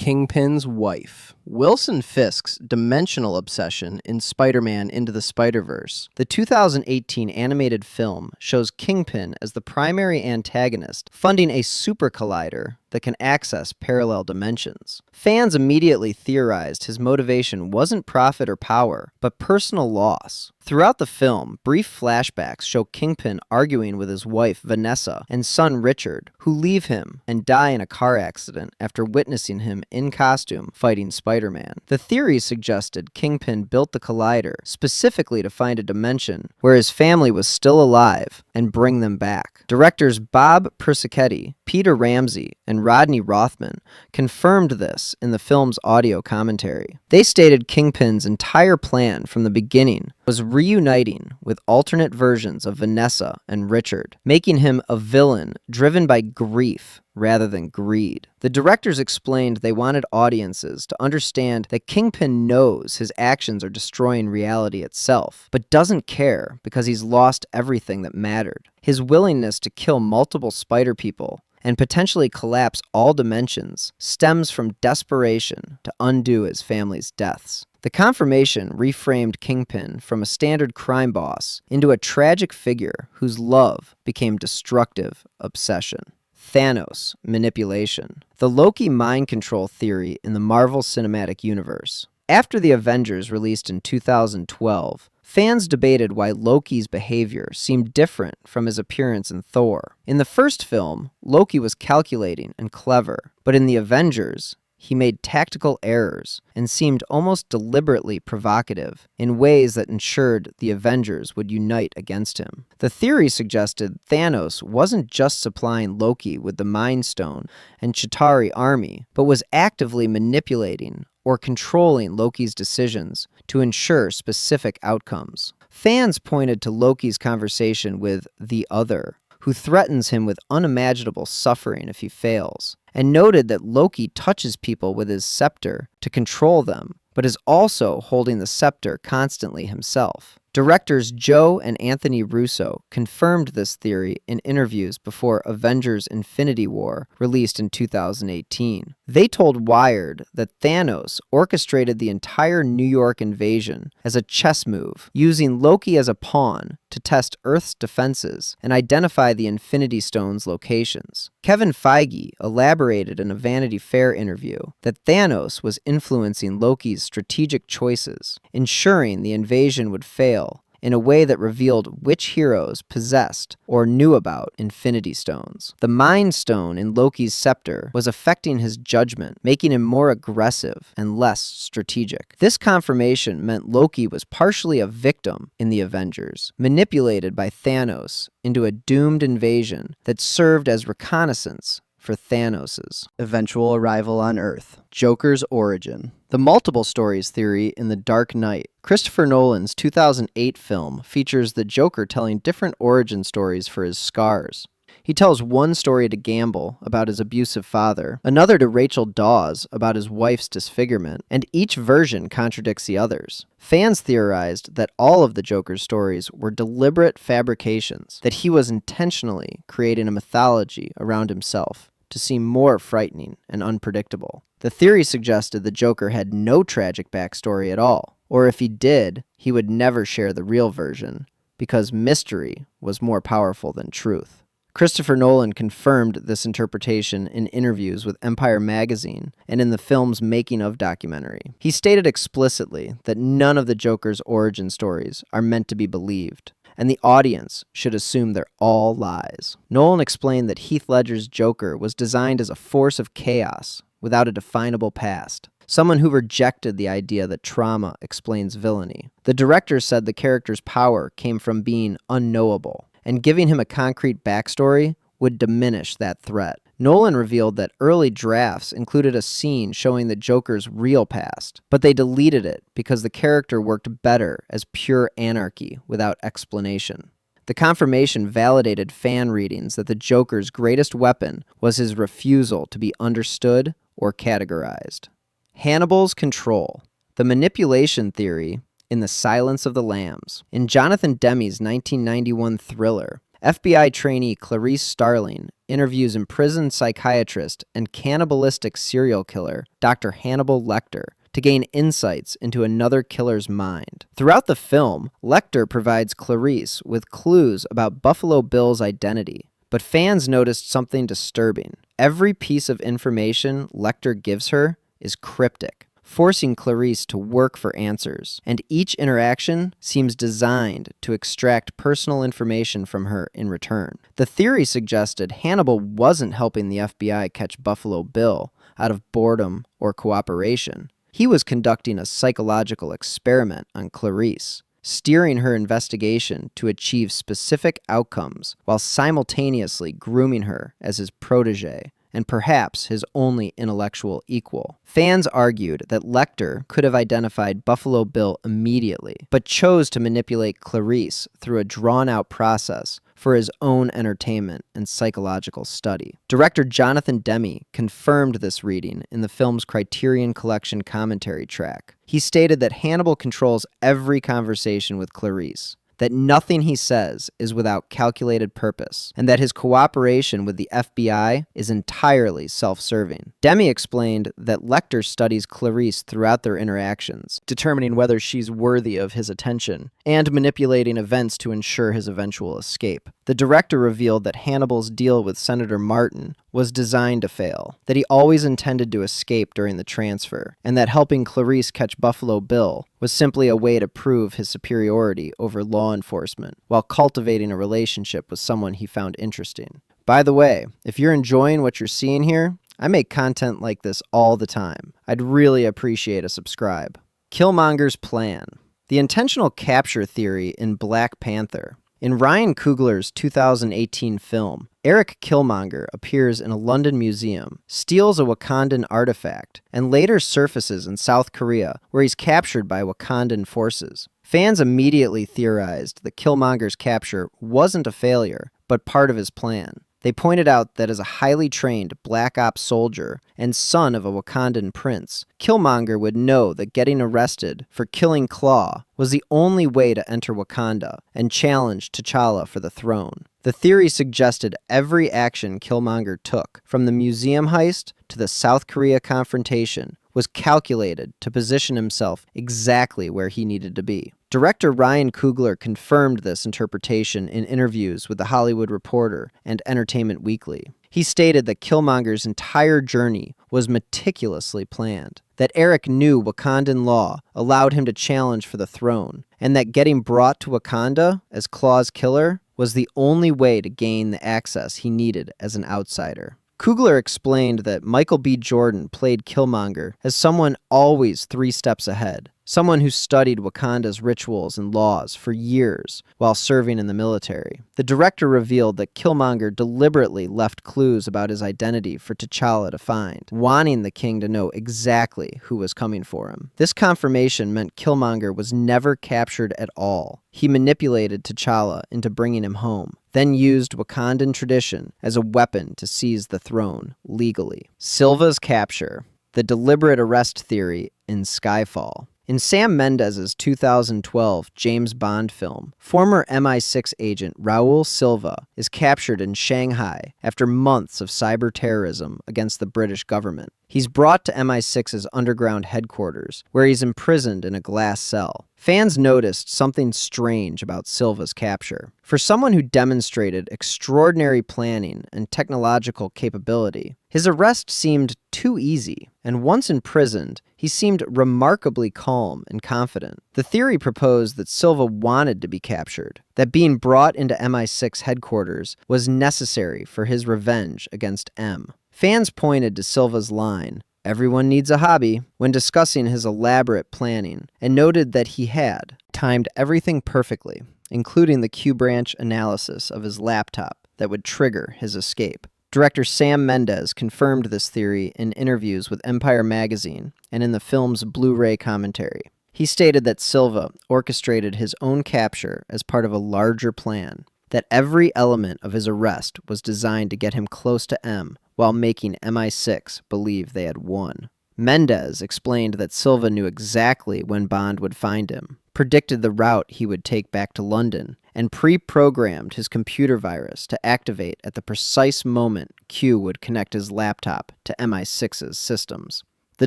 Kingpin's wife. Wilson Fisk's dimensional obsession in Spider-Man Into the Spider-Verse. The 2018 animated film shows Kingpin as the primary antagonist, funding a super collider that can access parallel dimensions. Fans immediately theorized his motivation wasn't profit or power, but personal loss. Throughout the film, brief flashbacks show Kingpin arguing with his wife Vanessa and son Richard, who leave him and die in a car accident after witnessing him in costume fighting Spider-Man. The theory suggested Kingpin built the collider specifically to find a dimension where his family was still alive and bring them back. Directors Bob Persichetti, Peter Ramsey, and Rodney Rothman confirmed this in the film's audio commentary. They stated Kingpin's entire plan from the beginning was reuniting with alternate versions of Vanessa and Richard, making him a villain driven by grief rather than greed. The directors explained they wanted audiences to understand that Kingpin knows his actions are destroying reality itself, but doesn't care because he's lost everything that mattered. His willingness to kill multiple spider people and potentially collapse all dimensions stems from desperation to undo his family's deaths. The confirmation reframed Kingpin from a standard crime boss into a tragic figure whose love became destructive obsession. Thanos manipulation. The Loki mind control theory in the Marvel Cinematic Universe. After the Avengers released in 2012, fans debated why Loki's behavior seemed different from his appearance in Thor. In the first film, Loki was calculating and clever, but in the Avengers, he made tactical errors and seemed almost deliberately provocative in ways that ensured the Avengers would unite against him. The theory suggested Thanos wasn't just supplying Loki with the Mind Stone and Chitauri army, but was actively manipulating or controlling Loki's decisions to ensure specific outcomes. Fans pointed to Loki's conversation with the Other, who threatens him with unimaginable suffering if he fails, and noted that Loki touches people with his scepter to control them, but is also holding the scepter constantly himself. Directors Joe and Anthony Russo confirmed this theory in interviews before Avengers Infinity War, released in 2018. They told Wired that Thanos orchestrated the entire New York invasion as a chess move, using Loki as a pawn to test Earth's defenses and identify the Infinity Stones' locations. Kevin Feige elaborated in a Vanity Fair interview that Thanos was influencing Loki's strategic choices, ensuring the invasion would fail in a way that revealed which heroes possessed or knew about Infinity Stones. The Mind Stone in Loki's scepter was affecting his judgment, making him more aggressive and less strategic. This confirmation meant Loki was partially a victim in the Avengers, manipulated by Thanos into a doomed invasion that served as reconnaissance for Thanos' eventual arrival on Earth. Joker's origin. The multiple stories theory in The Dark Knight. Christopher Nolan's 2008 film features the Joker telling different origin stories for his scars. He tells one story to Gamble about his abusive father, another to Rachel Dawes about his wife's disfigurement, and each version contradicts the others. Fans theorized that all of the Joker's stories were deliberate fabrications, that he was intentionally creating a mythology around himself to seem more frightening and unpredictable. The theory suggested the Joker had no tragic backstory at all, or if he did, he would never share the real version, because mystery was more powerful than truth. Christopher Nolan confirmed this interpretation in interviews with Empire magazine and in the film's making-of documentary. He stated explicitly that none of the Joker's origin stories are meant to be believed, and the audience should assume they're all lies. Nolan explained that Heath Ledger's Joker was designed as a force of chaos without a definable past, someone who rejected the idea that trauma explains villainy. The director said the character's power came from being unknowable, and giving him a concrete backstory would diminish that threat. Nolan revealed that early drafts included a scene showing the Joker's real past, but they deleted it because the character worked better as pure anarchy without explanation. The confirmation validated fan readings that the Joker's greatest weapon was his refusal to be understood or categorized. Hannibal's control. The manipulation theory in The Silence of the Lambs. In Jonathan Demme's 1991 thriller, FBI trainee Clarice Starling interviews imprisoned psychiatrist and cannibalistic serial killer Dr. Hannibal Lecter to gain insights into another killer's mind. Throughout the film, Lecter provides Clarice with clues about Buffalo Bill's identity, but fans noticed something disturbing. Every piece of information Lecter gives her is cryptic, forcing Clarice to work for answers, and each interaction seems designed to extract personal information from her in return. The theory suggested Hannibal wasn't helping the FBI catch Buffalo Bill out of boredom or cooperation. He was conducting a psychological experiment on Clarice, steering her investigation to achieve specific outcomes while simultaneously grooming her as his protege and perhaps his only intellectual equal. Fans argued that Lecter could have identified Buffalo Bill immediately, but chose to manipulate Clarice through a drawn-out process for his own entertainment and psychological study. Director Jonathan Demme confirmed this reading in the film's Criterion Collection commentary track. He stated that Hannibal controls every conversation with Clarice, that nothing he says is without calculated purpose, and that his cooperation with the FBI is entirely self-serving. Demme explained that Lecter studies Clarice throughout their interactions, determining whether she's worthy of his attention, and manipulating events to ensure his eventual escape. The director revealed that Hannibal's deal with Senator Martin was designed to fail, that he always intended to escape during the transfer, and that helping Clarice catch Buffalo Bill was simply a way to prove his superiority over law enforcement, while cultivating a relationship with someone he found interesting. By the way, if you're enjoying what you're seeing here, I make content like this all the time. I'd really appreciate a subscribe. Killmonger's plan. The intentional capture theory in Black Panther. In Ryan Coogler's 2018 film, Eric Killmonger appears in a London museum, steals a Wakandan artifact, and later surfaces in South Korea, where he's captured by Wakandan forces. Fans immediately theorized that Killmonger's capture wasn't a failure, but part of his plan. They pointed out that as a highly trained Black Ops soldier and son of a Wakandan prince, Killmonger would know that getting arrested for killing Claw was the only way to enter Wakanda and challenge T'Challa for the throne. The theory suggested every action Killmonger took, from the museum heist to the South Korea confrontation, was calculated to position himself exactly where he needed to be. Director Ryan Coogler confirmed this interpretation in interviews with The Hollywood Reporter and Entertainment Weekly. He stated that Killmonger's entire journey was meticulously planned, that Eric knew Wakandan law allowed him to challenge for the throne, and that getting brought to Wakanda as Claw's killer was the only way to gain the access he needed as an outsider. Coogler explained that Michael B. Jordan played Killmonger as someone always 3 steps ahead, someone who studied Wakanda's rituals and laws for years while serving in the military. The director revealed that Killmonger deliberately left clues about his identity for T'Challa to find, wanting the king to know exactly who was coming for him. This confirmation meant Killmonger was never captured at all. He manipulated T'Challa into bringing him home, then used Wakandan tradition as a weapon to seize the throne legally. Silva's capture. The deliberate arrest theory in Skyfall. In Sam Mendes's 2012 James Bond film, former MI6 agent Raul Silva is captured in Shanghai after months of cyber terrorism against the British government. He's brought to MI6's underground headquarters, where he's imprisoned in a glass cell. Fans noticed something strange about Silva's capture. For someone who demonstrated extraordinary planning and technological capability, his arrest seemed too easy, and once imprisoned, he seemed remarkably calm and confident. The theory proposed that Silva wanted to be captured, that being brought into MI6 headquarters was necessary for his revenge against M. Fans pointed to Silva's line, "Everyone needs a hobby," when discussing his elaborate planning, and noted that he had timed everything perfectly, including the Q-branch analysis of his laptop that would trigger his escape. Director Sam Mendes confirmed this theory in interviews with Empire magazine and in the film's Blu-ray commentary. He stated that Silva orchestrated his own capture as part of a larger plan, that every element of his arrest was designed to get him close to M while making MI6 believe they had won. Mendes explained that Silva knew exactly when Bond would find him, predicted the route he would take back to London, and pre-programmed his computer virus to activate at the precise moment Q would connect his laptop to MI6's systems. The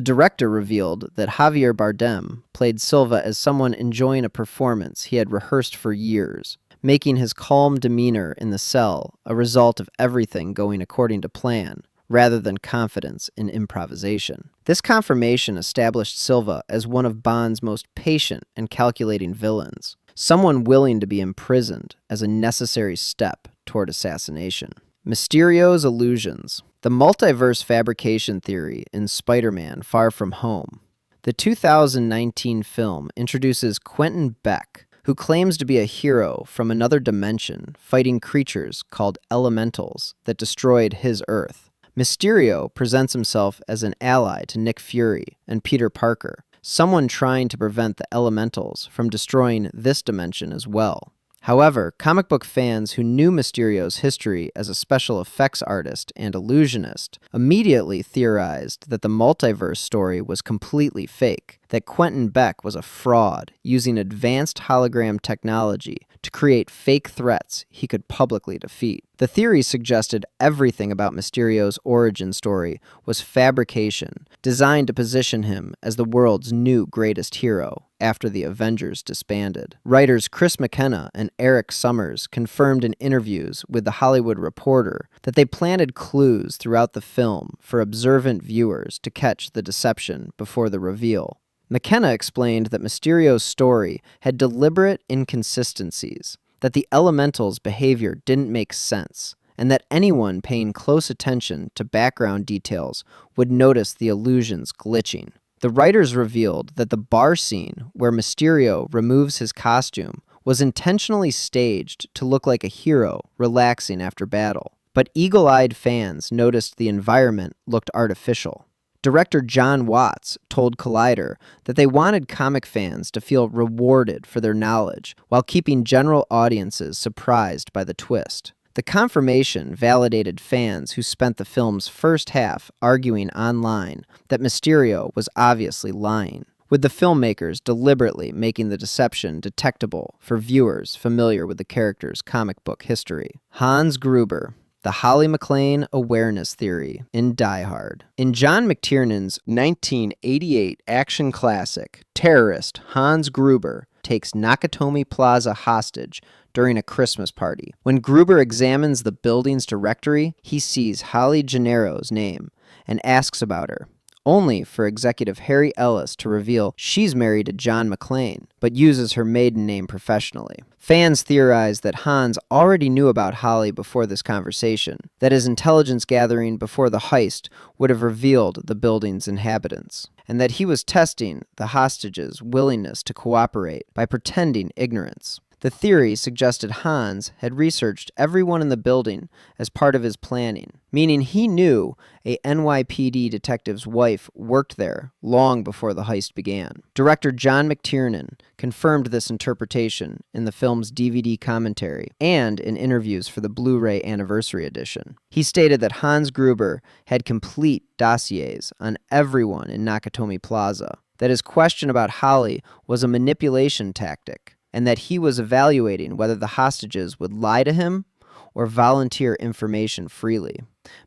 director revealed that Javier Bardem played Silva as someone enjoying a performance he had rehearsed for years, making his calm demeanor in the cell a result of everything going according to plan, rather than confidence in improvisation. This confirmation established Silva as one of Bond's most patient and calculating villains, someone willing to be imprisoned as a necessary step toward assassination. Mysterio's illusions. The multiverse fabrication theory in Spider-Man: Far From Home. The 2019 film introduces Quentin Beck, who claims to be a hero from another dimension fighting creatures called elementals that destroyed his Earth. Mysterio presents himself as an ally to Nick Fury and Peter Parker, someone trying to prevent the elementals from destroying this dimension as well. However, comic book fans who knew Mysterio's history as a special effects artist and illusionist immediately theorized that the multiverse story was completely fake, that Quentin Beck was a fraud using advanced hologram technology to create fake threats he could publicly defeat. The theory suggested everything about Mysterio's origin story was fabrication, designed to position him as the world's new greatest hero after the Avengers disbanded. Writers Chris McKenna and Eric Summers confirmed in interviews with The Hollywood Reporter that they planted clues throughout the film for observant viewers to catch the deception before the reveal. McKenna explained that Mysterio's story had deliberate inconsistencies, that the elementals' behavior didn't make sense, and that anyone paying close attention to background details would notice the illusions glitching. The writers revealed that the bar scene where Mysterio removes his costume was intentionally staged to look like a hero relaxing after battle, but eagle-eyed fans noticed the environment looked artificial. Director John Watts told Collider that they wanted comic fans to feel rewarded for their knowledge while keeping general audiences surprised by the twist. The confirmation validated fans who spent the film's first half arguing online that Mysterio was obviously lying, with the filmmakers deliberately making the deception detectable for viewers familiar with the character's comic book history. Hans Gruber. The Holly McClane Awareness Theory in Die Hard. In John McTiernan's 1988 action classic, terrorist Hans Gruber takes Nakatomi Plaza hostage during a Christmas party. When Gruber examines the building's directory, he sees Holly Gennaro's name and asks about her, only for executive Harry Ellis to reveal she's married to John McClane, but uses her maiden name professionally. Fans theorize that Hans already knew about Holly before this conversation, that his intelligence gathering before the heist would have revealed the building's inhabitants, and that he was testing the hostages' willingness to cooperate by pretending ignorance. The theory suggested Hans had researched everyone in the building as part of his planning, meaning he knew a NYPD detective's wife worked there long before the heist began. Director John McTiernan confirmed this interpretation in the film's DVD commentary and in interviews for the Blu-ray Anniversary Edition. He stated that Hans Gruber had complete dossiers on everyone in Nakatomi Plaza, that his question about Holly was a manipulation tactic, and that he was evaluating whether the hostages would lie to him or volunteer information freely.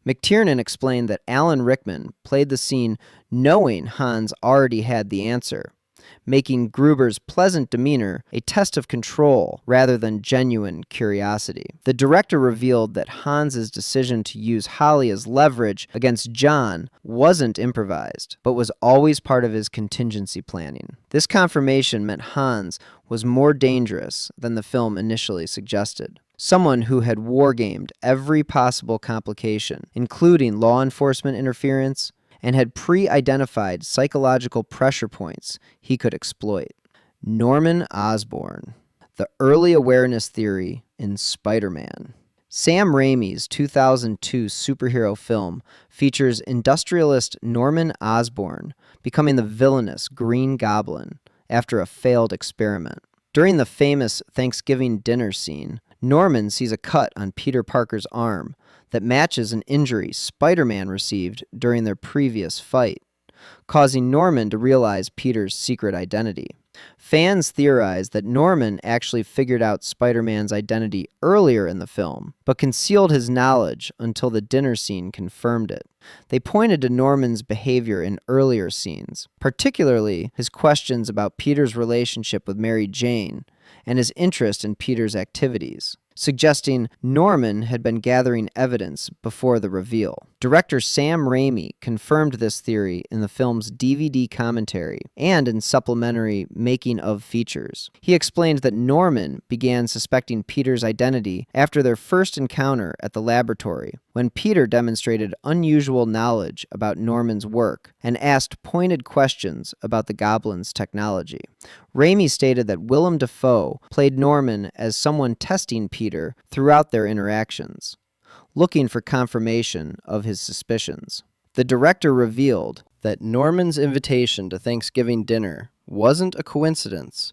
McTiernan explained that Alan Rickman played the scene knowing Hans already had the answer, making Gruber's pleasant demeanor a test of control rather than genuine curiosity. The director revealed that Hans's decision to use Holly as leverage against John wasn't improvised, but was always part of his contingency planning. This confirmation meant Hans was more dangerous than the film initially suggested. Someone who had wargamed every possible complication, including law enforcement interference, and had pre-identified psychological pressure points he could exploit. Norman Osborn. The early awareness theory in Spider-Man. Sam Raimi's 2002 superhero film features industrialist Norman Osborn becoming the villainous Green Goblin after a failed experiment. During the famous Thanksgiving dinner scene, Norman sees a cut on Peter Parker's arm that matches an injury Spider-Man received during their previous fight, causing Norman to realize Peter's secret identity. Fans theorized that Norman actually figured out Spider-Man's identity earlier in the film, but concealed his knowledge until the dinner scene confirmed it. They pointed to Norman's behavior in earlier scenes, particularly his questions about Peter's relationship with Mary Jane and his interest in Peter's activities, suggesting Norman had been gathering evidence before the reveal. Director Sam Raimi confirmed this theory in the film's DVD commentary and in supplementary making-of features. He explained that Norman began suspecting Peter's identity after their first encounter at the laboratory, when Peter demonstrated unusual knowledge about Norman's work and asked pointed questions about the Goblin's technology. Raimi stated that Willem Dafoe played Norman as someone testing Peter throughout their interactions, looking for confirmation of his suspicions. The director revealed that Norman's invitation to Thanksgiving dinner wasn't a coincidence,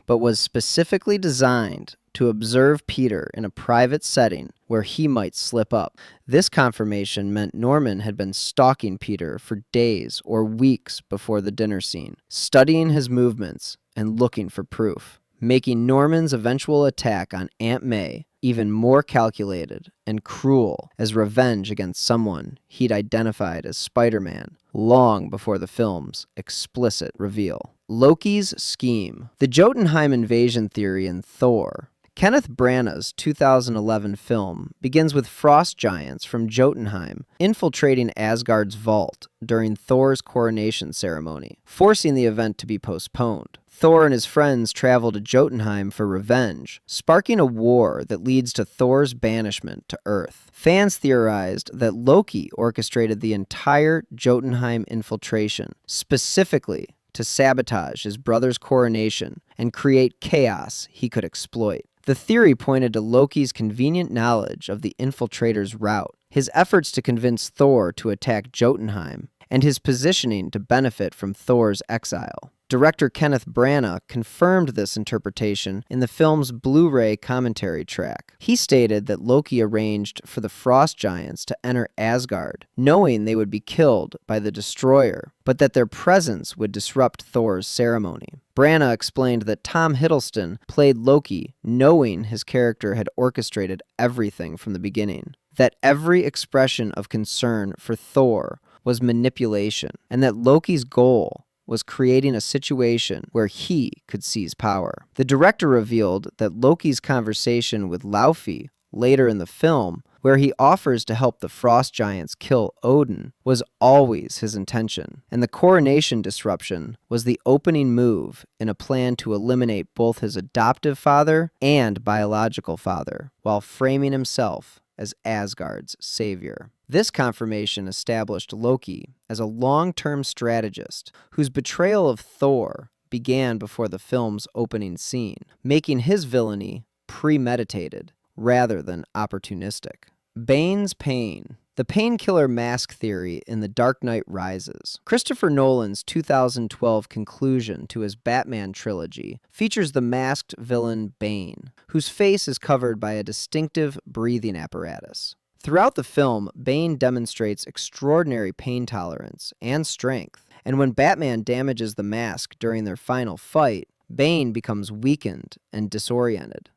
but was specifically designed to observe Peter in a private setting where he might slip up. This confirmation meant Norman had been stalking Peter for days or weeks before the dinner scene, studying his movements and looking for proof, making Norman's eventual attack on Aunt May even more calculated and cruel as revenge against someone he'd identified as Spider-Man long before the film's explicit reveal. Loki's scheme. The Jotunheim invasion theory in Thor. Kenneth Branagh's 2011 film begins with frost giants from Jotunheim infiltrating Asgard's vault during Thor's coronation ceremony, forcing the event to be postponed. Thor and his friends travel to Jotunheim for revenge, sparking a war that leads to Thor's banishment to Earth. Fans theorized that Loki orchestrated the entire Jotunheim infiltration, specifically to sabotage his brother's coronation and create chaos he could exploit. The theory pointed to Loki's convenient knowledge of the infiltrators' route, his efforts to convince Thor to attack Jotunheim, and his positioning to benefit from Thor's exile. Director Kenneth Branagh confirmed this interpretation in the film's Blu-ray commentary track. He stated that Loki arranged for the frost giants to enter Asgard, knowing they would be killed by the Destroyer, but that their presence would disrupt Thor's ceremony. Branagh explained that Tom Hiddleston played Loki knowing his character had orchestrated everything from the beginning, that every expression of concern for Thor was manipulation, and that Loki's goal was creating a situation where he could seize power. The director revealed that Loki's conversation with Laufey later in the film, where he offers to help the frost giants kill Odin, was always his intention, and the coronation disruption was the opening move in a plan to eliminate both his adoptive father and biological father, while framing himself as Asgard's savior. This confirmation established Loki as a long-term strategist whose betrayal of Thor began before the film's opening scene, making his villainy premeditated rather than opportunistic. Bane's pain. The painkiller mask theory in The Dark Knight Rises. Christopher Nolan's 2012 conclusion to his Batman trilogy features the masked villain Bane, whose face is covered by a distinctive breathing apparatus. Throughout the film, Bane demonstrates extraordinary pain tolerance and strength, and when Batman damages the mask during their final fight, Bane becomes weakened and disoriented.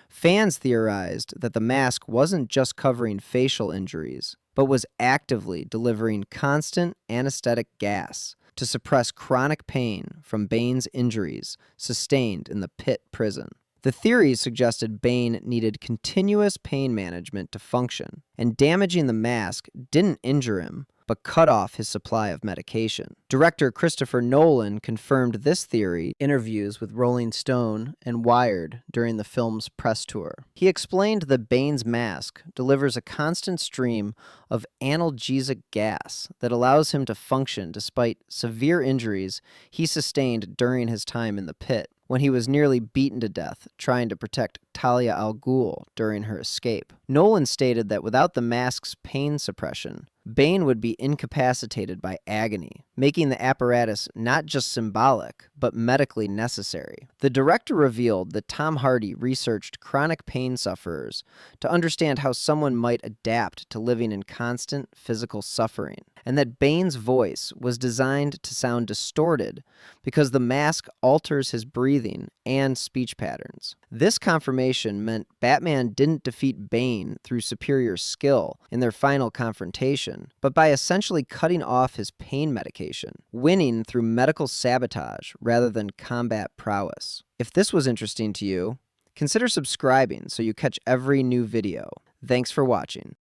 Fans theorized that the mask wasn't just covering facial injuries, but was actively delivering constant anesthetic gas to suppress chronic pain from Bane's injuries sustained in the Pit prison. The theory suggested Bane needed continuous pain management to function, and damaging the mask didn't injure him, but cut off his supply of medication. Director Christopher Nolan confirmed this theory in interviews with Rolling Stone and Wired during the film's press tour. He explained that Bane's mask delivers a constant stream of analgesic gas that allows him to function despite severe injuries he sustained during his time in the Pit, when he was nearly beaten to death trying to protect Talia al Ghul during her escape. Nolan stated that without the mask's pain suppression, Bane would be incapacitated by agony, making the apparatus not just symbolic, but medically necessary. The director revealed that Tom Hardy researched chronic pain sufferers to understand how someone might adapt to living in constant physical suffering, and that Bane's voice was designed to sound distorted because the mask alters his breathing and speech patterns. This confirmation meant Batman didn't defeat Bane through superior skill in their final confrontation, but by essentially cutting off his pain medication, winning through medical sabotage rather than combat prowess. If this was interesting to you, consider subscribing so you catch every new video. Thanks for watching.